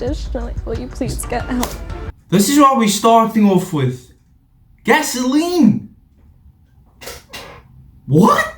unconditionally. Will you please get help? This is what we're starting off with. Gasoline! What?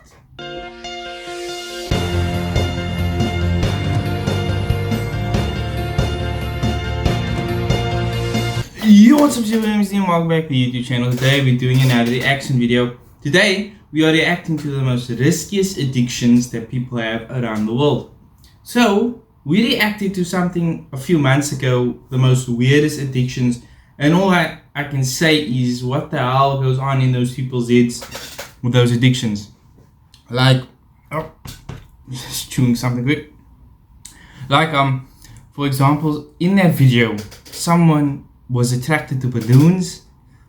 Yo, what's up, my name is Ian. Welcome back to the YouTube channel. Today we're doing another reaction video. Today we are reacting to the most riskiest addictions that people have around the world. So we reacted to something a few months ago, the most weirdest addictions, and all I can say is what the hell goes on in those people's heads with those addictions. Like, oh, just chewing something quick. Like, for example, in that video, someone was attracted to balloons,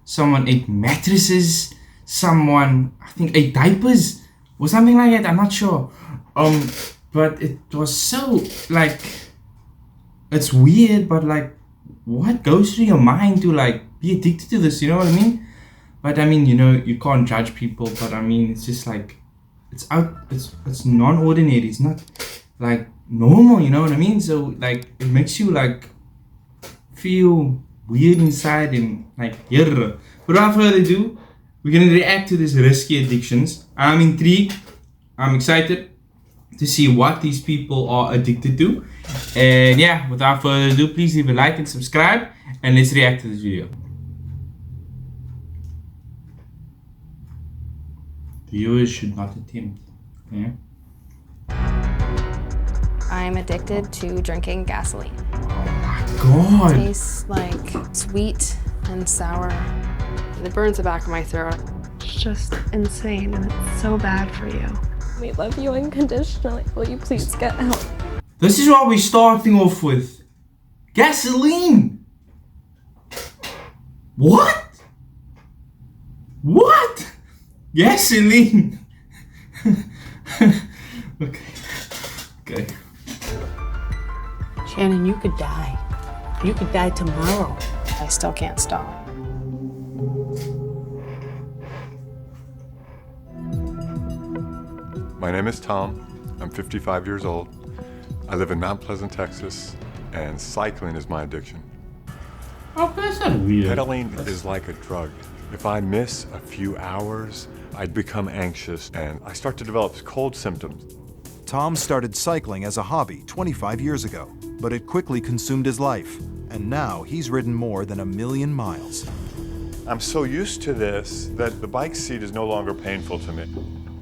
someone ate mattresses, someone, I think, ate diapers or something like that, I'm not sure. But it was so, like, it's weird, but like, what goes through your mind to like be addicted to this, you know what I mean? But I mean, you know, you can't judge people, but I mean, it's just like, it's non-ordinary, it's not like normal, you know what I mean? So like, it makes you like feel weird inside and like, yeah. But without further ado, we're gonna react to these risky addictions. I'm intrigued, I'm excited to see what these people are addicted to. And yeah, without further ado, please leave a like and subscribe, and let's react to this video. Viewers should not attempt. Yeah. I'm addicted to drinking gasoline. Oh my god. It tastes like sweet and sour. And it burns the back of my throat. It's just insane and it's so bad for you. We love you unconditionally. Will you please get help? This is what we're starting off with. Gasoline! What? What? Gasoline! Okay. Shannon, you could die. You could die tomorrow. I still can't stop. My name is Tom. I'm 55 years old. I live in Mount Pleasant, Texas, and cycling is my addiction. Oh, that's not weird. Pedaling is like a drug. If I miss a few hours, I'd become anxious and I start to develop cold symptoms. Tom started cycling as a hobby 25 years ago, but it quickly consumed his life, and now he's ridden more than 1 million miles. I'm so used to this that the bike seat is no longer painful to me.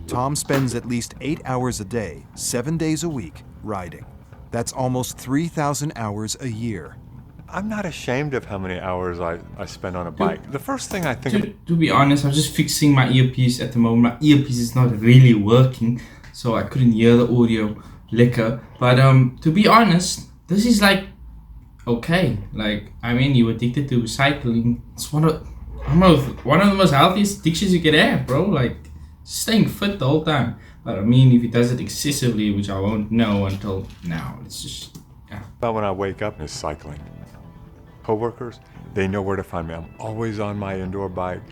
Tom spends at least 8 hours a day, 7 days a week, riding. That's almost 3,000 hours a year. I'm not ashamed of how many hours I spend on a bike. The first thing I think to be honest, I'm just fixing my earpiece at the moment. My earpiece is not really working, so I couldn't hear the audio lekker. But to be honest, this is like, okay, like, I mean, you're addicted to cycling. It's one of the most healthiest addictions you can have, bro. Like, staying fit the whole time. But I mean, if he does it excessively, which I won't know until now, it's just, yeah. about when I wake up is cycling. Coworkers, they know where to find me. I'm always on my indoor bike.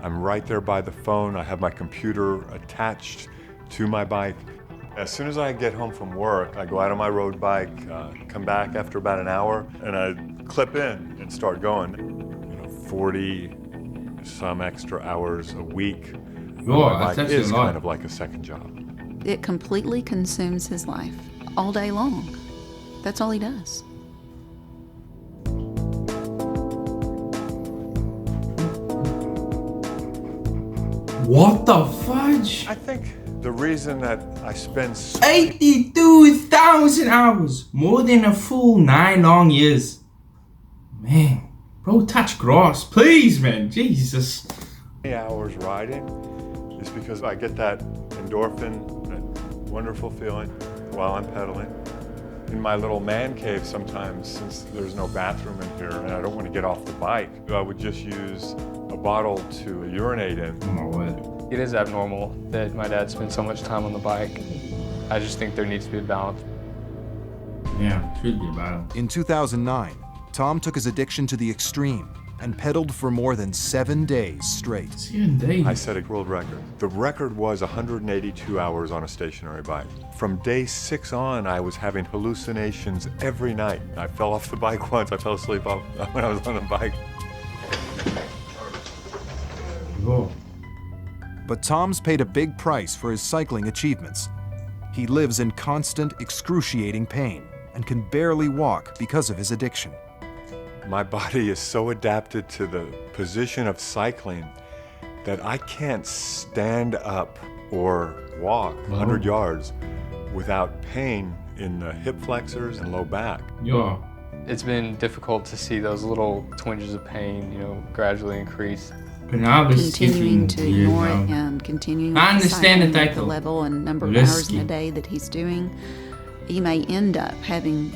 I'm right there by the phone. I have my computer attached to my bike. As soon as I get home from work, I go out on my road bike, come back after about an hour, and I clip in and start going. You know, 40 some extra hours a week. Oh, my that's bike actually is a lot. kind of like a second job. It completely consumes his life all day long. That's all he does. What the fudge? I think the reason that I spend 82,000 hours, more than a full 9 long years. Man, bro, touch grass, please, man. Jesus. hours riding is because I get that endorphin, that wonderful feeling while I'm pedaling. In my little man cave sometimes, since there's no bathroom in here and I don't want to get off the bike, I would just use a bottle to urinate in. Oh my word. It is abnormal that my dad spends so much time on the bike. I just think there needs to be a balance. Yeah, it should be a battle. In 2009, Tom took his addiction to the extreme. and pedaled for more than 7 days straight. 7 days? I set a world record. The record was 182 hours on a stationary bike. From day 6 on, I was having hallucinations every night. I fell off the bike once. I fell asleep when I was on the bike. Whoa. But Tom's paid a big price for his cycling achievements. He lives in constant, excruciating pain and can barely walk because of his addiction. My body is so adapted to the position of cycling that I can't stand up or walk 100 yards without pain in the hip flexors and low back. Yeah. It's been difficult to see those little twinges of pain, gradually increase. But now this is Continuing getting to weird ignore now. it and continuing I with understand the cycling at title. the level and number of hours in Risky. a day that he's doing, he may end up having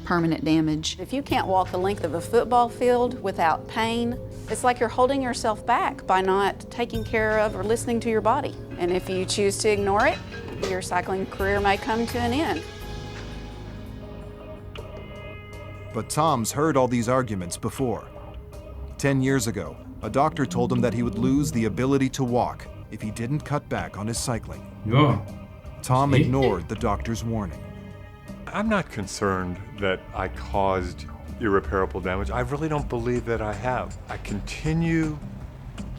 permanent damage. If you can't walk the length of a football field without pain, it's like you're holding yourself back by not taking care of or listening to your body. And if you choose to ignore it, your cycling career may come to an end. But Tom's heard all these arguments before. 10 years ago, a doctor told him that he would lose the ability to walk if he didn't cut back on his cycling. Yeah. Tom See? ignored the doctor's warning. I'm not concerned that I caused irreparable damage. I really don't believe that I have. I continue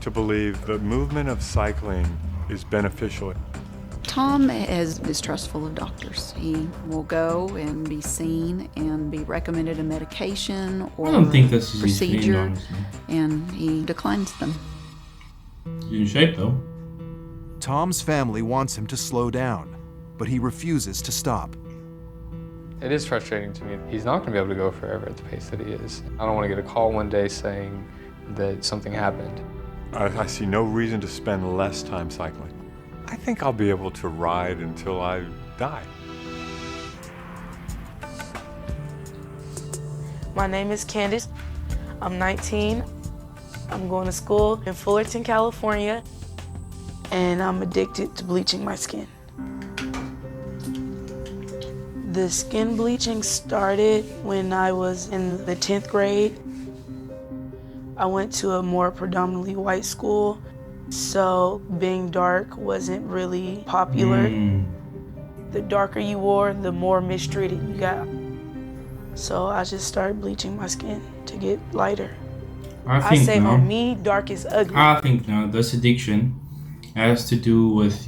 to believe the movement of cycling is beneficial. Tom is distrustful of doctors. He will go and be seen and be recommended a medication or I don't think this is his procedure, friend, honestly. and he declines them. He's in shape though. Tom's family wants him to slow down, but he refuses to stop. It is frustrating to me. He's not going to be able to go forever at the pace that he is. I don't want to get a call one day saying that something happened. I see no reason to spend less time cycling. I think I'll be able to ride until I die. My name is Candace. I'm 19. I'm going to school in Fullerton, California, and I'm addicted to bleaching my skin. The skin bleaching started when I was in the 10th grade. I went to a more predominantly white school, so being dark wasn't really popular. The darker you wore, the more mistreated you got. So I just started bleaching my skin to get lighter. I say now, on me, dark is ugly. I think now this addiction has to do with,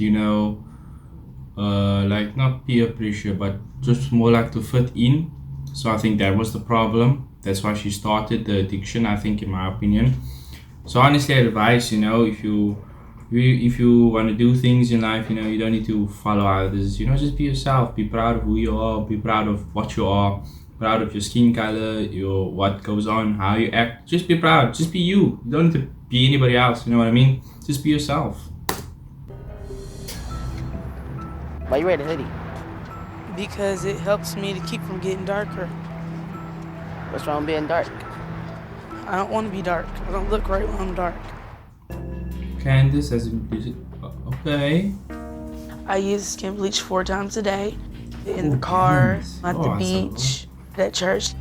like not peer pressure, but just more like to fit in. So I think that was the problem. That's why she started the addiction, I think, in my opinion. So honestly, advice, if you want to do things in life, you don't need to follow others. Just be yourself. Be proud of who you are. Be proud of what you are. Proud of your skin color, your what goes on, how you act. Just be proud. Just be you. You don't need to be anybody else. You know what I mean? Just be yourself. Why you wearing a hoodie? Because it helps me to keep from getting darker. What's wrong with being dark? I don't want to be dark. I don't look right when I'm dark. Candace has okay. I use skin bleach 4 times a day. In the car, Candace. at the beach, at church.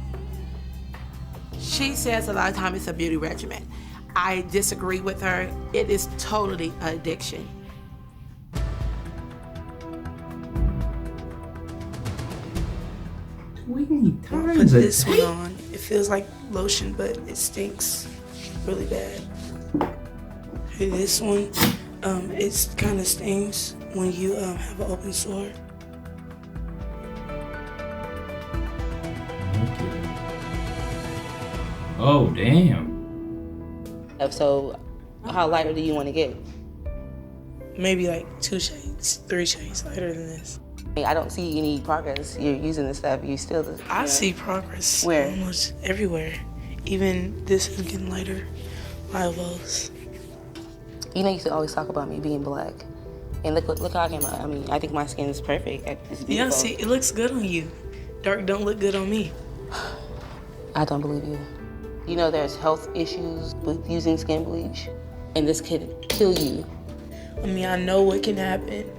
She says a lot of times it's a beauty regimen. I disagree with her. It is totally an addiction. Put this one on. It feels like lotion, but it stinks really bad. Hey, this one, it kind of stings when you have an open sore. Oh, damn. So, how lighter do you want to get? Maybe like 2 shades, 3 shades lighter than this. I don't see any progress. You're using this stuff. You still. I see progress. Where? Almost everywhere. Even this is getting lighter. My elbows. You used to always talk about me being black, and look how I came out. I mean, I think my skin is perfect. It's beautiful. Yeah, see, it looks good on you. Dark don't look good on me. I don't believe you. There's health issues with using skin bleach, and this could kill you. I mean, I know what can happen,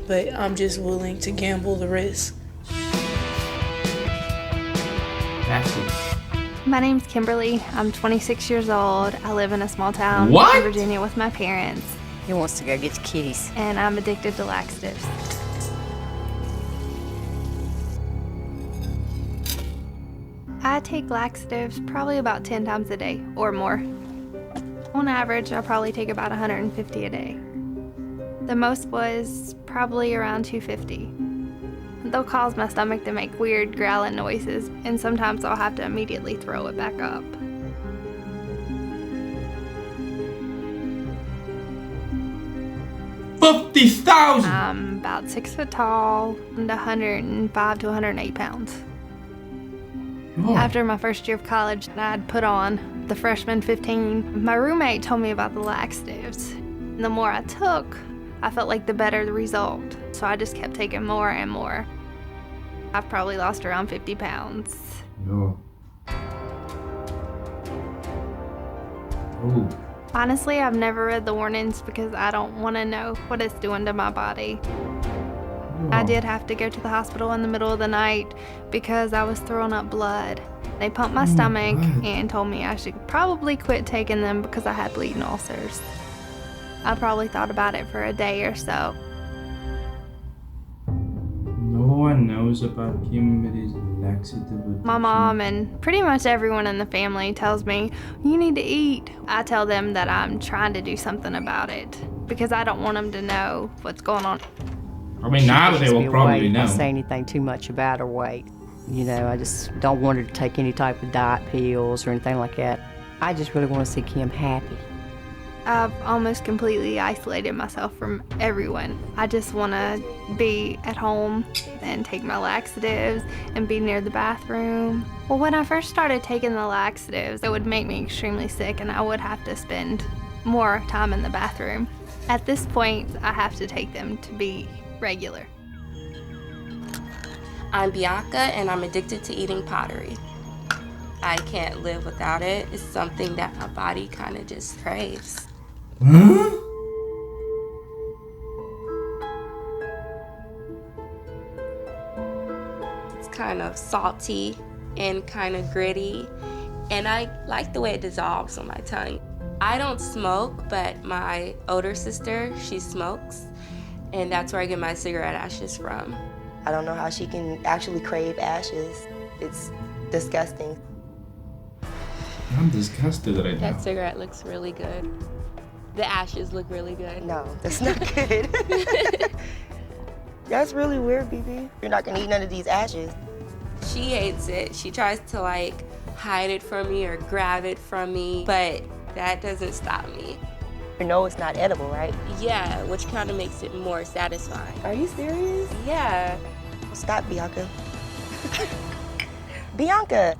but I'm just willing to gamble the risk. That's it. My name's Kimberly. I'm 26 years old. I live in a small town in Virginia with my parents. He wants to go get the kitties. And I'm addicted to laxatives. I take laxatives probably about 10 times a day or more. On average, I probably take about 150 a day. The most was probably around 250. They'll cause my stomach to make weird growling noises, and sometimes I'll have to immediately throw it back up. $50,000! I'm about 6 foot tall and 105 to 108 pounds. Oh. After my first year of college, I'd put on the freshman 15. My roommate told me about the laxatives. The more I took, I felt like the better the result. So I just kept taking more and more. I've probably lost around 50 pounds. No. Oh. Honestly, I've never read the warnings because I don't want to know what it's doing to my body. I did have to go to the hospital in the middle of the night because I was throwing up blood. They pumped my stomach and told me I should probably quit taking them because I had bleeding ulcers. I probably thought about it for a day or so. No one knows about Kimberly's laxative addiction. My mom and pretty much everyone in the family tells me, you need to eat. I tell them that I'm trying to do something about it because I don't want them to know what's going on. I mean, now they will probably know. I don't say anything too much about her weight. You know, I just don't want her to take any type of diet pills or anything like that. I just really want to see Kim happy. I've almost completely isolated myself from everyone. I just want to be at home and take my laxatives and be near the bathroom. Well, when I first started taking the laxatives, it would make me extremely sick and I would have to spend more time in the bathroom. At this point, I have to take them to be regular. I'm Bianca and I'm addicted to eating pottery. I can't live without it. It's something that my body kind of just craves. Huh? It's kind of salty and kind of gritty, and I like the way it dissolves on my tongue. I don't smoke, but my older sister, she smokes, and that's where I get my cigarette ashes from. I don't know how she can actually crave ashes. It's disgusting. I'm disgusted right now. That cigarette looks really good. The ashes look really good. No, that's not good. That's really weird, BB. You're not gonna eat none of these ashes. She hates it. She tries to like hide it from me or grab it from me, but that doesn't stop me. You know it's not edible, right? Yeah, which kind of makes it more satisfying. Are you serious? Yeah. Stop, Bianca. Bianca!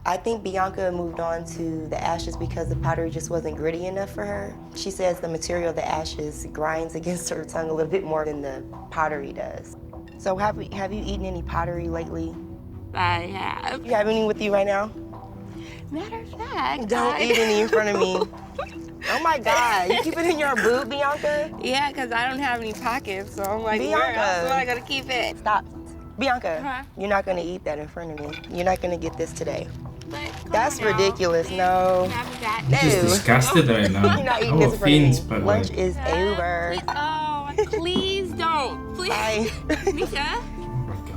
I think Bianca moved on to the ashes because the pottery just wasn't gritty enough for her. She says the material of the ashes grinds against her tongue a little bit more than the pottery does. So have you eaten any pottery lately? I have. You have any with you right now? Matter of fact, Don't eat any in front of me. Oh my God, you keep it in your boot, Bianca? Yeah, because I don't have any pockets, so I'm like, Bianca. where else am I gonna keep it? Stop. Bianca, Huh? You're not gonna eat that in front of me. You're not gonna get this today. But That's ridiculous, no. I'm just disgusted right now. You're not eating No this in front offense, of me. but Lunch like... is over. Please don't. Please. Misha?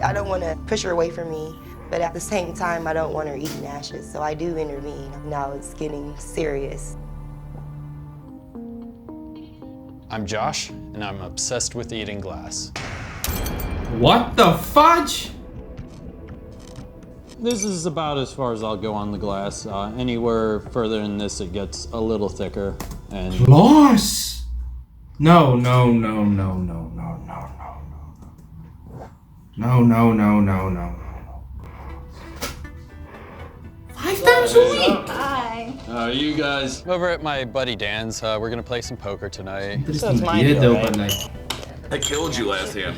I don't want to push her away from me, but at the same time, I don't want her eating ashes, so I do intervene. Now it's getting serious. I'm Josh, and I'm obsessed with eating glass. What the fudge? This is about as far as I'll go on the glass. Anywhere further than this, it gets a little thicker. And Glass? No, no, no, no, no, no, no, no, no, no, no, no. 5 times a week. Hi. You guys over at my buddy Dan's. We're gonna play some poker tonight. Interesting idea though, but like... I killed you last hand.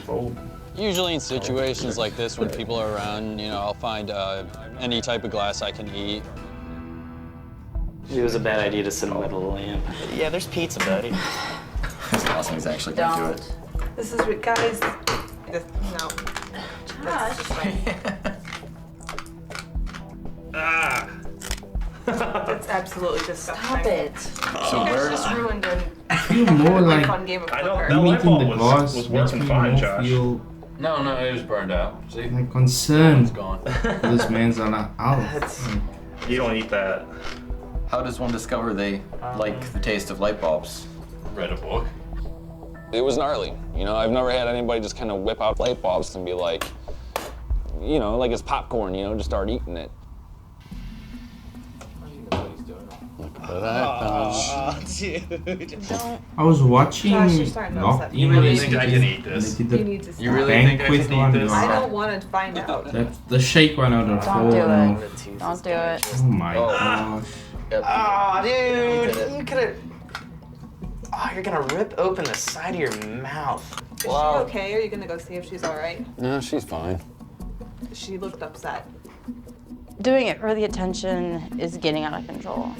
Usually in situations like this, when people are around, you know, I'll find any type of glass I can eat. It was a bad idea to sit in the middle of the lamp. Yeah, there's pizza, buddy. This awesome. He's actually gonna do it. This is what guys. No. Ah! That's absolutely disgusting. Stop it. So you guys just ruined I feel more a like fun game of I know poker. that light meeting the bulb glass was makes working me fine, more Josh. feel No, it was burned out. See? like concerned It's gone. for this man's on an You don't eat that. How does one discover they like the taste of light bulbs? Read a book. It was gnarly. You know, I've never had anybody just kind of whip out light bulbs and be like, you know, like it's popcorn, you know, just start eating it. Look at that. Dude. Don't. I was watching Josh, you're starting to upset me. You really think I can eat this? They did You the need to stop. You really think I banquet can eat one. this? I don't want to find out. That's the shake one out of Don't do 4 now. it. Don't do it. Oh my gosh. Ah, Oh, dude. You could have. Oh, you're gonna rip open the side of your mouth. Is she okay? Are you gonna go see if she's all right? No, she's fine. She looked upset. Doing it for the attention is getting out of control.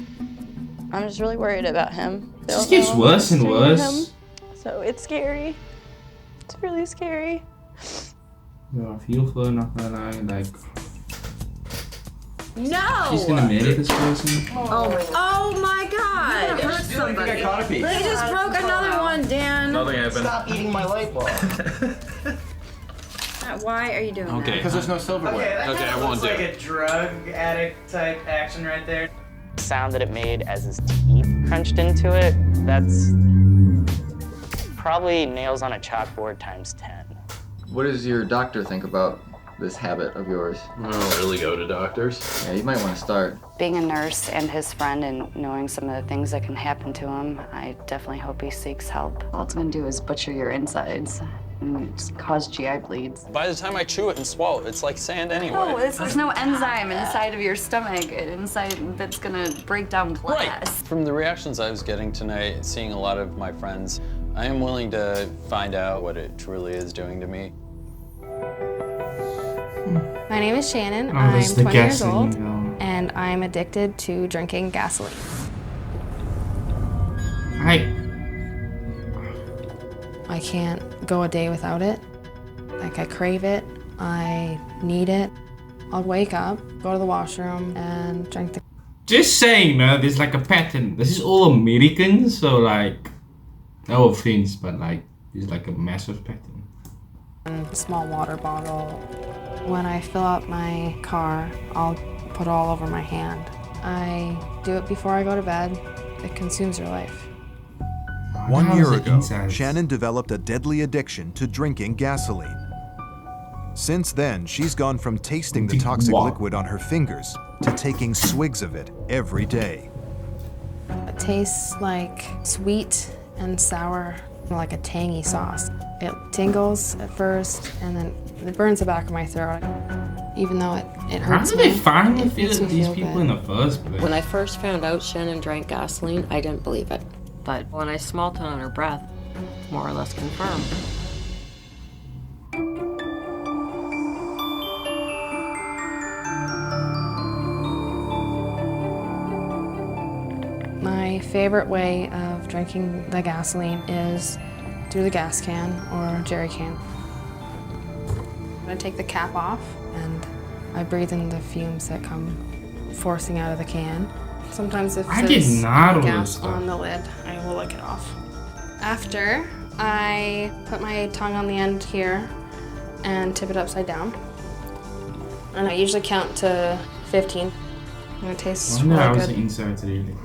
I'm just really worried about him. It just gets worse and worse. So it's scary. It's really scary. Yeah, I feel for her, not gonna lie, like No! she's gonna marry this person. Oh my god! Hurt somebody. They just broke another one, Dan. Nothing happened. Stop eating my light bulb. Why are you doing that? Because there's no silverware. Okay, I won't do like it. a drug addict type action right there. The sound that it made as his teeth crunched into it, that's probably nails on a chalkboard times 10. What does your doctor think about this habit of yours? I don't really go to doctors. Yeah, you might want to start. Being a nurse and his friend and knowing some of the things that can happen to him, I definitely hope he seeks help. All it's gonna do is butcher your insides and just cause GI bleeds. By the time I chew it and swallow it, it's like sand anyway. No, there's no enzyme inside of your stomach, inside that's gonna break down glass. From the reactions I was getting tonight, seeing a lot of my friends, I am willing to find out what it truly is doing to me. My name is Shannon. Oh, I'm this is the 20 years gasoline old, girl. and I'm addicted to drinking gasoline. I can't go a day without it. Like, I crave it. I need it. I'll wake up, go to the washroom, and drink the... Just saying, man, there's like a pattern. This is all American, so like, no offense, but like, there's like a massive pattern. A small water bottle. When I fill up my car, I'll put it all over my hand. I do it before I go to bed. It consumes your life. 1 year ago, Shannon developed a deadly addiction to drinking gasoline. Since then, she's gone from tasting the toxic liquid on her fingers to taking swigs of it every day. It tastes like sweet and sour, like a tangy sauce. It tingles at first, and then it burns the back of my throat. Even though it hurts How me. do they find it makes me these feel people good. in the first place? When I first found out Shannon drank gasoline, I didn't believe it. But when I smelled it on her breath, more or less confirmed. My favorite way of drinking the gasoline is through the gas can or jerry can. I take the cap off and I breathe in the fumes that come forcing out of the can. Sometimes if I there's did not know gas this on the lid, I will lick it off. After, I put my tongue on the end here and tip it upside down. And I usually count to 15. And it tastes Wonder how really was the good. inside really.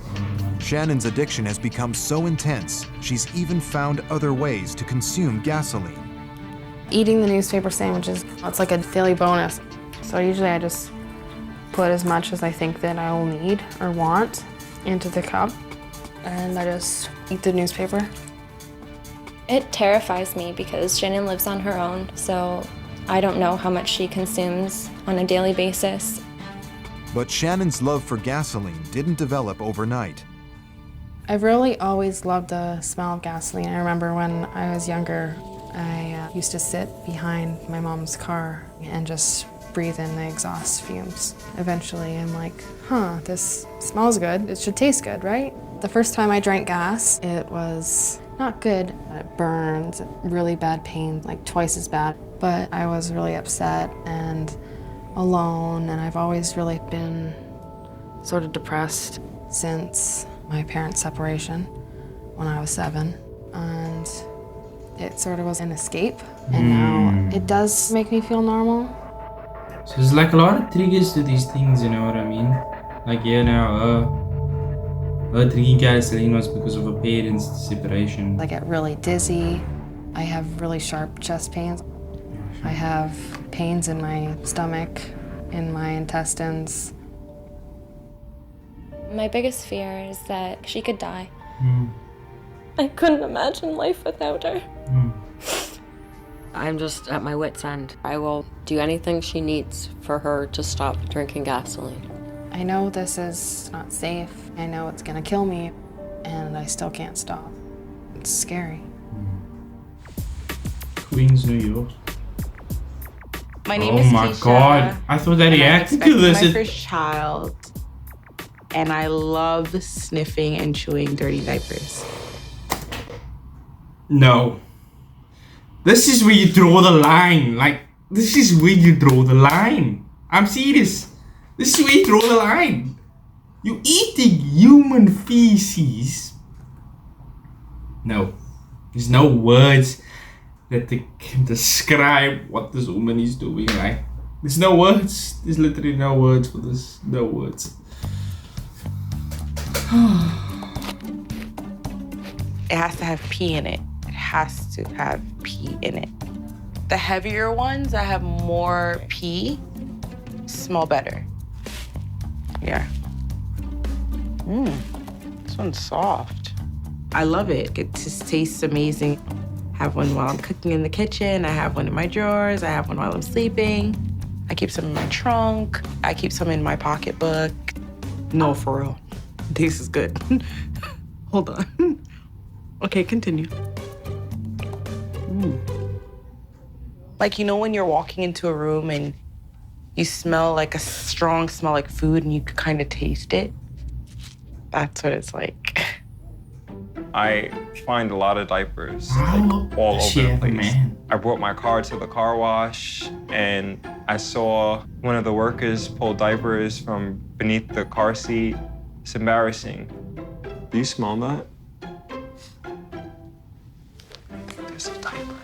Shannon's addiction has become so intense, she's even found other ways to consume gasoline. Eating the newspaper sandwiches, it's like a daily bonus. So usually I just put as much as I think that I will need or want into the cup, and I just eat the newspaper. It terrifies me because Shannon lives on her own, so I don't know how much she consumes on a daily basis. But Shannon's love for gasoline didn't develop overnight. I've really always loved the smell of gasoline. I remember when I was younger, I used to sit behind my mom's car and just breathe in the exhaust fumes. Eventually, I'm like, this smells good. It should taste good, right? The first time I drank gas, it was not good. It burned, really bad pain, like twice as bad. But I was really upset and alone, and I've always really been sort of depressed since my parents' separation when I was 7. And it sort of was an escape. And now it does make me feel normal. So there's like a lot of triggers to these things, you know what I mean? Like, yeah, now, her drinking gasoline was because of her parents' separation. I get really dizzy. I have really sharp chest pains. I have pains in my stomach, in my intestines. My biggest fear is that she could die. I couldn't imagine life without her. I'm just at my wit's end. I will do anything she needs for her to stop drinking gasoline. I know this is not safe. I know it's gonna kill me, and I still can't stop. It's scary. Queens, New York. My name is Keisha. Oh my god, I thought that he acted to I'm this. my first child, and I love sniffing and chewing dirty diapers. No. This is where you draw the line. Like, this is where you draw the line. I'm serious. This is where you draw the line. You eating human feces. No. There's no words that they can describe what this woman is doing. Like, there's no words. There's literally no words for this. No words. It has to have pee in it. It has to have pee in it. The heavier ones that have more pee smell better. Yeah. This one's soft. I love it. It just tastes amazing. I have one while I'm cooking in the kitchen. I have one in my drawers. I have one while I'm sleeping. I keep some in my trunk. I keep some in my pocketbook. No, for real. This is good. Hold on. Okay, continue. Like, you know when you're walking into a room and you smell like a strong smell like food and you could kind of taste it? That's what it's like. I find a lot of diapers like, all over the place. I brought my car to the car wash and I saw one of the workers pull diapers from beneath the car seat. It's embarrassing. Do you smell that? There's a diaper.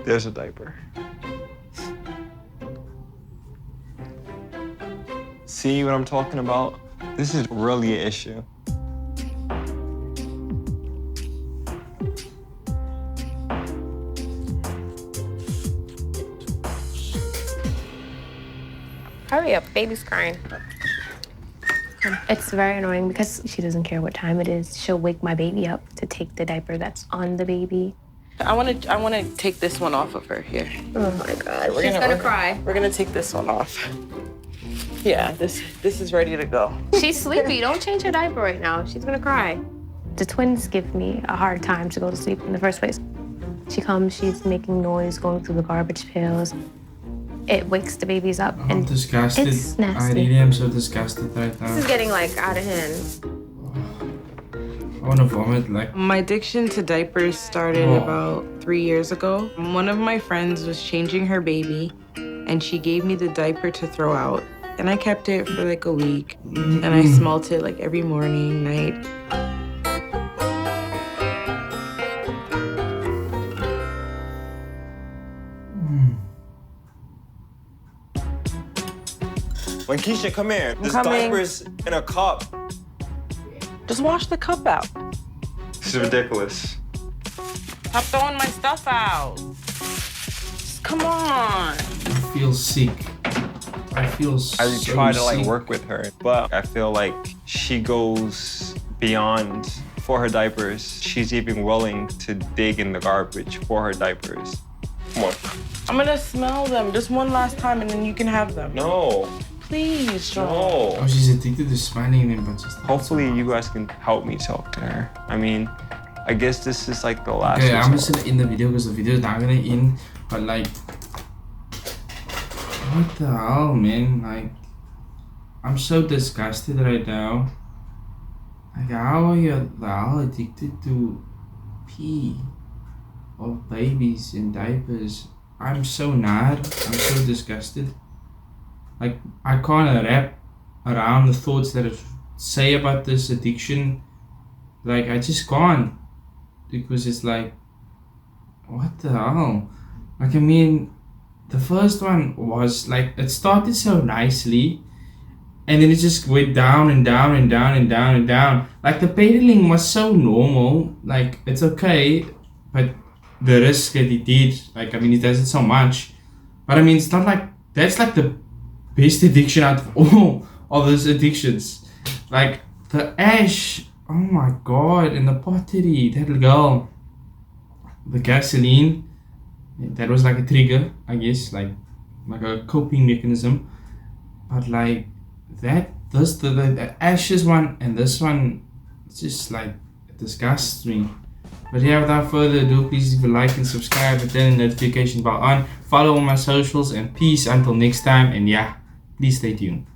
There's a diaper. See what I'm talking about? This is really an issue. Hurry up, baby's crying. It's very annoying because she doesn't care what time it is. She'll wake my baby up to take the diaper that's on the baby. I wanna take this one off of her here. Oh my God, She's gonna cry. We're gonna take this one off. Yeah, this is ready to go. She's sleepy. Don't change her diaper right now. She's gonna cry. The twins give me a hard time to go to sleep in the first place. She comes, she's making noise, going through the garbage pails. It wakes the babies up. I'm disgusted. It's nasty. I really am so disgusted right now. This is getting like out of hand. I want to vomit. Like, my addiction to diapers started about 3 years ago. One of my friends was changing her baby and she gave me the diaper to throw out. And I kept it for like a week and I smelt it like every morning, night. When Keisha, come here. There's coming. diapers in a cup. Just wash the cup out. This is ridiculous. Stop throwing my stuff out. Just come on. I feel sick. I feel so I try to like sick. work with her, but I feel like she goes beyond for her diapers. She's even willing to dig in the garbage for her diapers. Come on. I'm gonna smell them just one last time and then you can have them. No. Please, John. No. Oh, she's addicted to smelling them, but just... Hopefully you guys can help me talk to her. I mean, I guess this is like the last Okay, I'm resort. just gonna end the video because the video is not gonna end, but like... What the hell, man? Like... I'm so disgusted right now. Like, how are you the hell addicted to pee of babies in diapers? I'm so not. I'm so disgusted. Like, I can't wrap around the thoughts that I say about this addiction. Like, I just can't, because it's like, what the hell? Like, I mean, the first one was like, it started so nicely, and then it just went down and down and down and down and down. Like, the pedaling was so normal, like, it's okay, but the risk that he did, like, I mean, he does it so much, but I mean, it's not like, that's like the best addiction out of all of those addictions. Like, the ash, oh my god, and the pottery, that girl, the gasoline, that was like a trigger, I guess, like a coping mechanism. But like that, the ashes one and this one, it's just like, it disgusts me. But yeah, without further ado, please leave a like and subscribe and turn the notification bell on. Follow all my socials, and peace until next time. And yeah, please stay tuned.